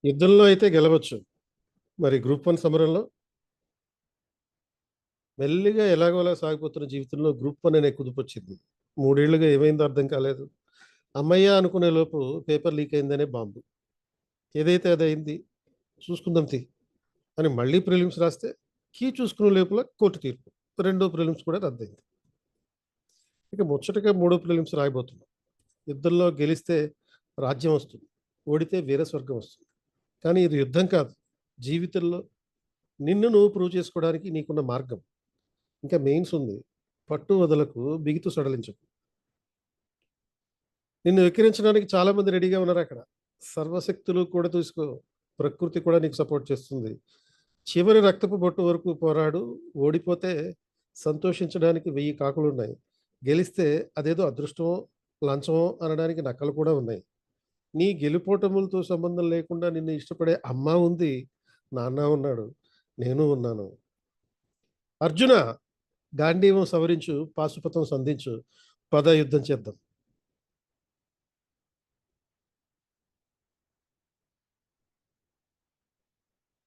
యుద్ధంలో అయితే గెలవచ్చు. మరి గ్రూప్ 1 సమరంలో మెల్లిగా ఎలాగోలా సాగిపోతున్న జీవితంలో గ్రూప్ 1 అనే కుదుపొచ్చింది. 3 ఏళ్లుగా ఏమైందో అర్థం కాలేదు. హమ్మయ్య! అనుకునే లోపు పేపర్ లీక్ అయిందనే బాంబు. ఏదైతే అదయింది. చూసుకుందాం అని మళ్ళీ ప్రిలిమ్స్ రాస్తే చూసుకునే లోపల కోర్టు తీర్పు. రెండో ప్రిలిమ్స్ కూడా రద్దయింది. ఇక ముచ్చటగా మూడో ప్రిలిమ్స్ రాయబోతున్నాం. యుద్ధంలో గెలిస్తే రాజ్యం వస్తుంది. ఓడితే వీరస్వర్గం వస్తుంది. కానీ ఇది యుద్ధం కాదు. జీవితంలో నిన్ను నువ్వు ప్రూవ్ చేసుకోవడానికి నీకున్న మార్గం. ఇంకా మెయిన్స్ ఉంది. పట్టు వదలకు, బిగితు సడలించకు. నిన్ను వెక్కిరించడానికి చాలామంది రెడీగా ఉన్నారక్కడ. సర్వశక్తులు కూడా తీసుకో. ప్రకృతి కూడా నీకు సపోర్ట్ చేస్తుంది. చివరి రక్తపు బొట్టు వరకు పోరాడు. ఓడిపోతే సంతోషించడానికి 1000 కాకులున్నాయి. గెలిస్తే అదేదో అదృష్టమో, లంచమో అనడానికి నక్కలు కూడా ఉన్నాయి. నీ గెలుపోటములతో సంబంధం లేకుండా నిన్ను ఇష్టపడే అమ్మ ఉంది. నాన్న ఉన్నాడు. నేను ఉన్నాను. అర్జున! గాంధీవం సవరించు, పాశుపతం సంధించు. పద యుద్ధం చేద్దాం.